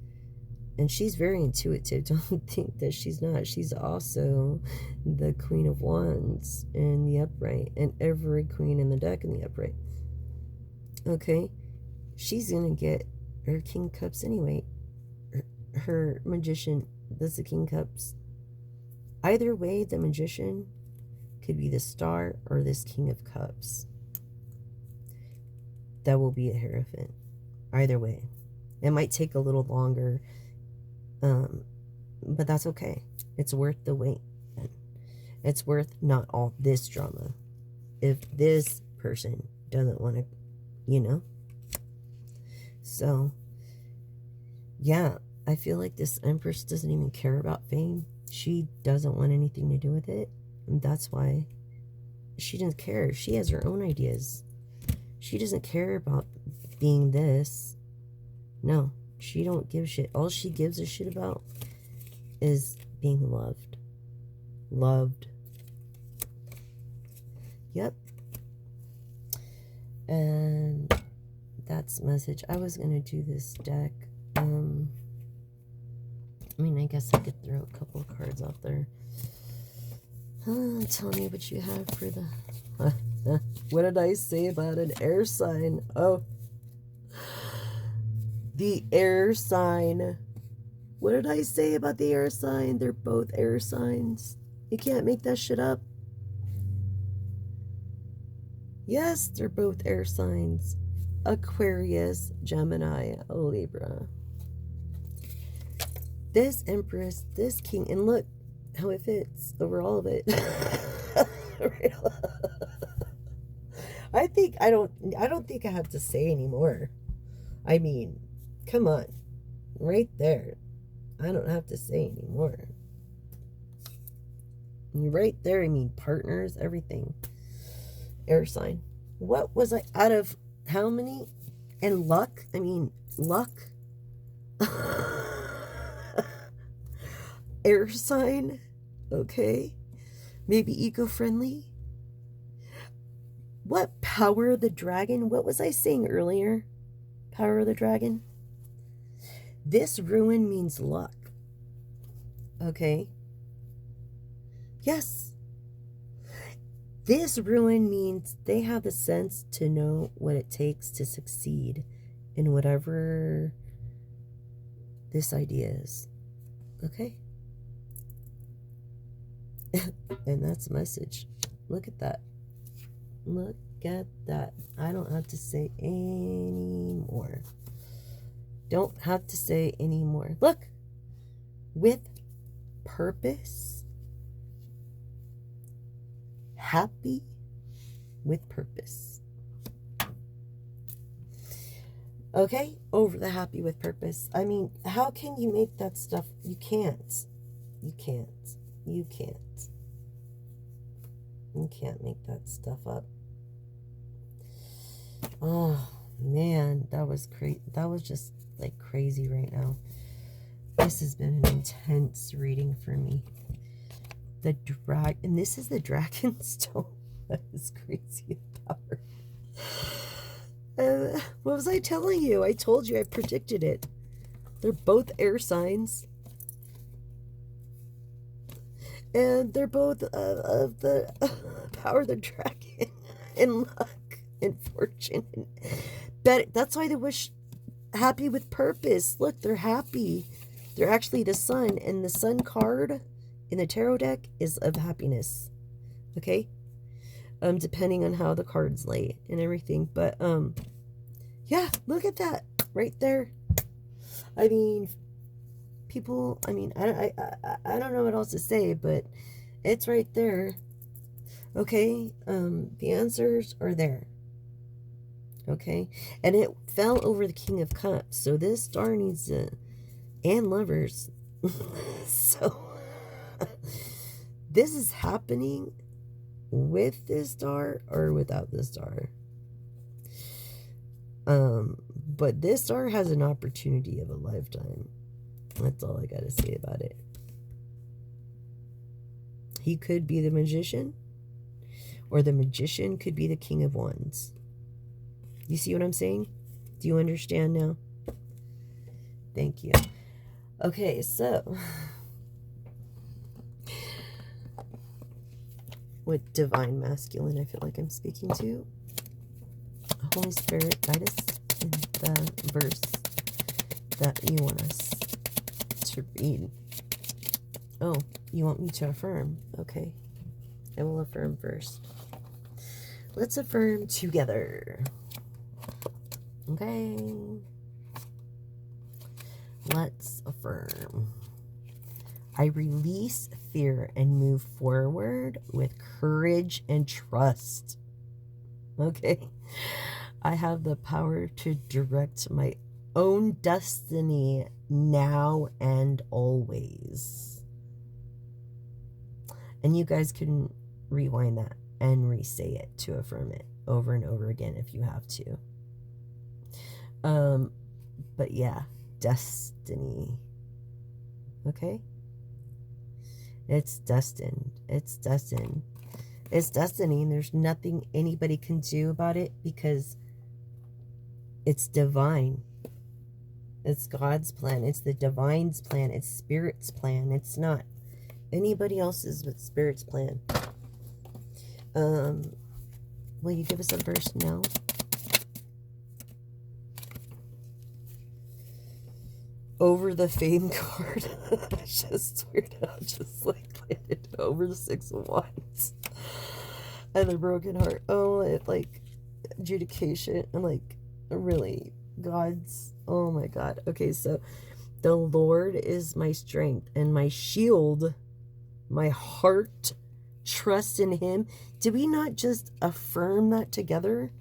and she's very intuitive, don't think that she's not. She's also the Queen of Wands in the upright, and every queen in the deck in the upright. Okay, she's gonna get her King Cups anyway. Her magician does the King Cups. Either way, the magician could be the star or this King of Cups. That will be a Hierophant. Either way. It might take a little longer, but that's okay. It's worth the wait. It's worth not all this drama if this person doesn't want to, you know. So yeah, I feel like this Empress doesn't even care about fame. She doesn't want anything to do with it, and that's why she doesn't care. She has her own ideas. She doesn't care about being this. No, she don't give a shit. All she gives a shit about is being loved. Loved. Yep. And That's message. I was going to do this deck. I mean, I guess I could throw a couple of cards out there. Tell me what you have for the... What did I say about an air sign? Oh. The air sign. What did I say about the air sign? They're both air signs. You can't make that shit up. Yes, they're both air signs. Aquarius, Gemini, Libra. This Empress, this King, and look how it fits over all of it. I don't think I have to say anymore. I mean, come on. Right there. I don't have to say anymore. Right there, I mean partners, everything. Air sign. What was I out of how many? And luck? I mean, luck. Air sign. Okay. Maybe eco-friendly. What? Power of the dragon? What was I saying earlier? Power of the dragon? This ruin means luck. Okay. Yes. This ruin means they have the sense to know what it takes to succeed in whatever this idea is. Okay? And that's a message. Look at that. Look at that. I don't have to say any more. Don't have to say any more. Look. With purpose. Happy with purpose. Okay? Over the happy with purpose. I mean, how can you make that stuff? You can't. You can't. You can't. You can't make that stuff up. Oh, man. That was crazy. That was just like crazy right now. This has been an intense reading for me. The dragon, and this is the dragon stone. That is crazy power. What was I telling you? I told you, I predicted it. They're both air signs. And they're both of the power of the dragon. And luck and fortune. But that's why they wish happy with purpose. Look, they're happy. They're actually the sun. And the sun card in the tarot deck is of happiness. Okay? Depending on how the cards lay and everything. But, yeah, look at that. Right there. I mean, people, I mean, I don't know what else to say, but it's right there. Okay? The answers are there. Okay? And it fell over the King of Cups. So this star needs to, and lovers. So, this is happening with this star or without this star. But this star has an opportunity of a lifetime. That's all I gotta say about it. He could be the magician, or the magician could be the King of Wands. You see what I'm saying? Do you understand now? Thank you. Okay, so with divine masculine, I feel like I'm speaking to. Holy Spirit, guide us in the verse that you want us to read. Oh, you want me to affirm? Okay. I will affirm first. Let's affirm together. Okay. Let's affirm. I release fear and move forward with courage and trust. Okay. I have the power to direct my own destiny now and always. And you guys can rewind that and re-say it to affirm it over and over again if you have to. But yeah, destiny. Okay? It's destined. It's destined. It's destiny, and there's nothing anybody can do about it because It's divine. It's God's plan. It's the divine's plan. It's Spirit's plan. It's not anybody else's but Spirit's plan. Will you give us a verse now? Over the fame card. I just swear out, just like landed over the 6 of Wands. And the broken heart. Oh, it like adjudication and like really God's. Oh my God. Okay, so the Lord is my strength and my shield, my heart, trust in Him. Did we not just affirm that together?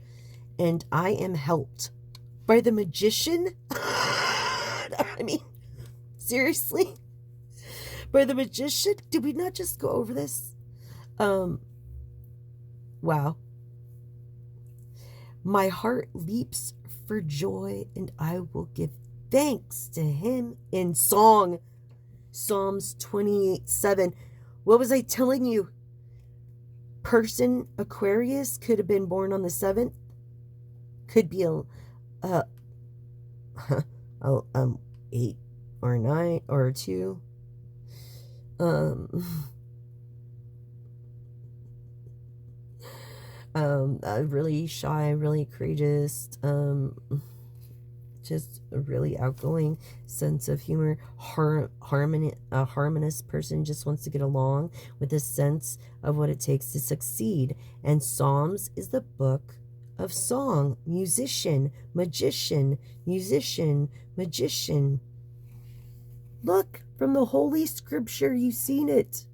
And I am helped by the magician. I mean, seriously? By the magician? Did we not just go over this? Wow. My heart leaps for joy, and I will give thanks to Him in song. Psalms 28:7. What was I telling you? Person Aquarius could have been born on the 7th. Could be a 8 or 9 or 2. Really shy, really courageous, just a really outgoing sense of humor, a harmonious person, just wants to get along with a sense of what it takes to succeed. And Psalms is the book of song, musician, magician, musician, magician. Look, from the Holy Scripture, you've seen it.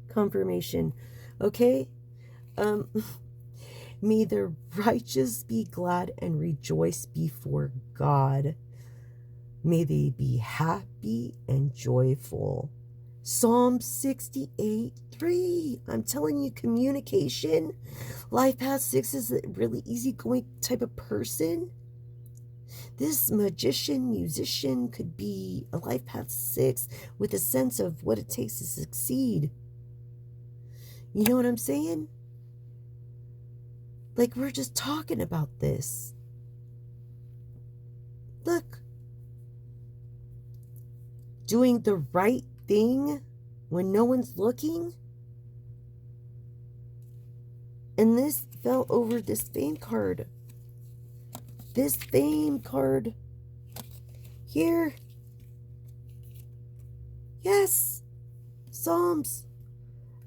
Confirmation. Okay? May the righteous be glad and rejoice before God. May they be happy and joyful. Psalm 68:3. I'm telling you, communication. Life Path 6 is a really easygoing type of person. This magician, musician could be a Life Path 6 with a sense of what it takes to succeed. You know what I'm saying? Like, we're just talking about this. Look. Doing the right thing when no one's looking. And this fell over this fame card. This fame card. Here. Yes. Psalms.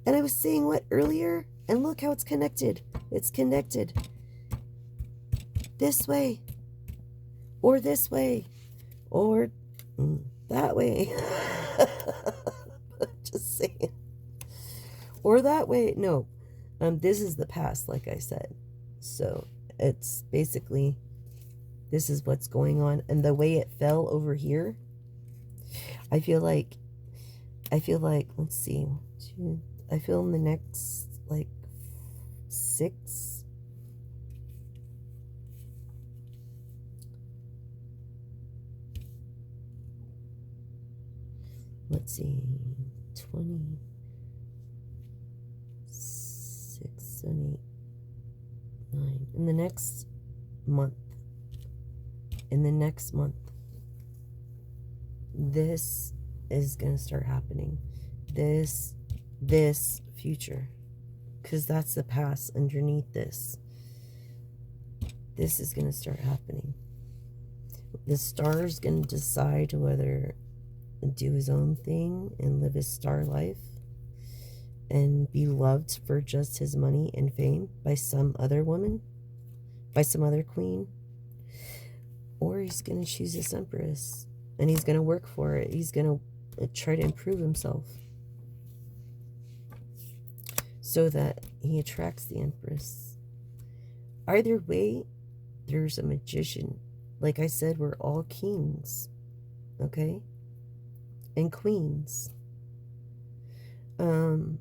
And I was saying what earlier? And look how it's connected. It's connected. This way. Or this way. Or that way. Just saying. Or that way. No. This is the past, like I said. So it's basically, this is what's going on. And the way it fell over here, I feel like, let's see. I feel in the next, like, 6. Let's see. 26, 7, 8, 9. In the next month. This is going to start happening. This future. Because that's the past underneath this. This is going to start happening. The star's going to decide whether to do his own thing and live his star life and be loved for just his money and fame by some other woman, by some other queen, or he's going to choose this empress and he's going to work for it. He's going to try to improve himself so that he attracts the empress. Either way, there's a magician. Like I said, we're all kings, okay? And queens. And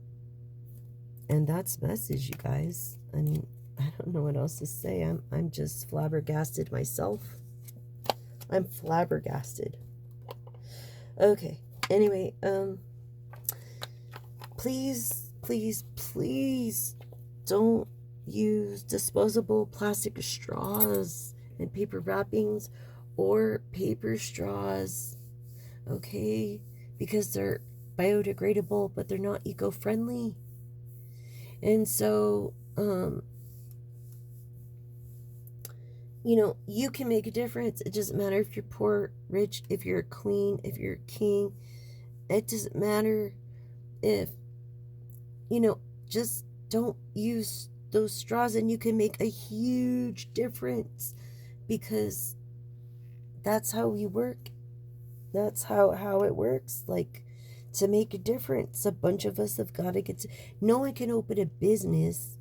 that's message, you guys. I mean, I don't know what else to say. I'm just flabbergasted myself. I'm flabbergasted. Okay. Anyway, please don't use disposable plastic straws and paper wrappings or paper straws, okay? Because they're biodegradable, but they're not eco-friendly. And so, you know, you can make a difference. It doesn't matter if you're poor, rich, if you're a queen, if you're a king. It doesn't matter if, you know, just don't use those straws and you can make a huge difference, because that's how we work. That's how it works. Like, to make a difference, a bunch of us have got to get to, no one can open a business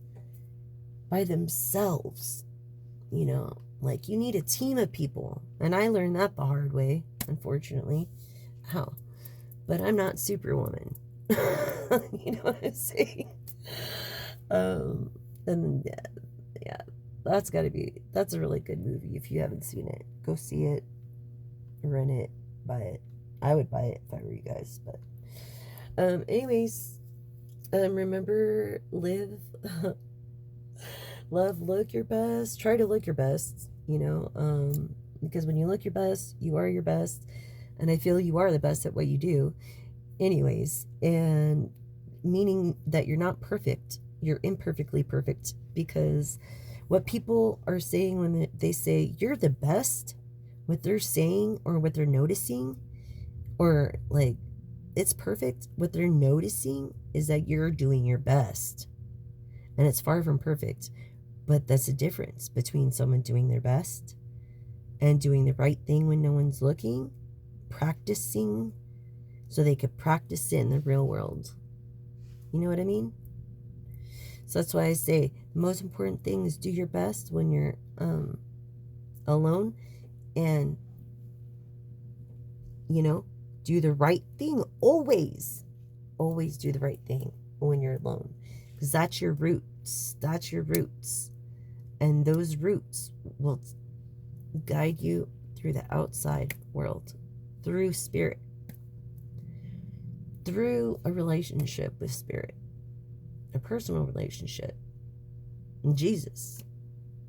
by themselves, you know, like you need a team of people. And I learned that the hard way, unfortunately. How? But I'm not Superwoman. You know what I'm saying? And yeah, that's a really good movie. If you haven't seen it, go see it, rent it, buy it. I would buy it if I were you guys. But anyways, remember, live, love, look your best. Try to look your best, you know, because when you look your best, you are your best. And I feel you are the best at what you do. Anyways, and meaning that you're not perfect. You're imperfectly perfect, because what people are saying when they say you're the best, what they're saying or what they're noticing, or like it's perfect, what they're noticing is that you're doing your best. And it's far from perfect. But that's the difference between someone doing their best and doing the right thing when no one's looking, practicing so they could practice it in the real world. You know what I mean? So that's why I say the most important thing is do your best when you're alone, and, you know, do the right thing always. Always do the right thing when you're alone, because that's your roots. That's your roots. And those roots will guide you through the outside world, through spirit, through a relationship with spirit, a personal relationship, and Jesus.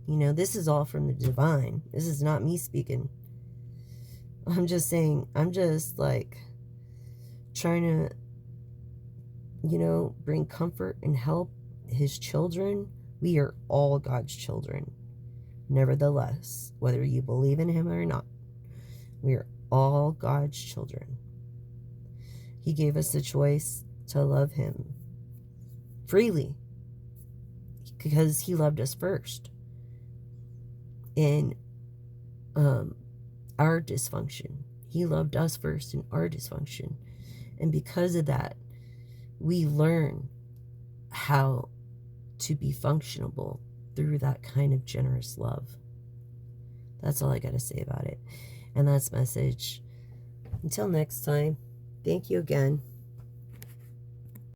You know, this is all from the divine. This is not me speaking. I'm just saying, I'm just like trying to, you know, bring comfort and help his children. We are all God's children. Nevertheless, whether you believe in him or not, we are all God's children. He gave us the choice to love him freely because he loved us first in our dysfunction. He loved us first in our dysfunction. And because of that, we learn how to be functionable through that kind of generous love. That's all I got to say about it. And that's message. Until next time, thank you again.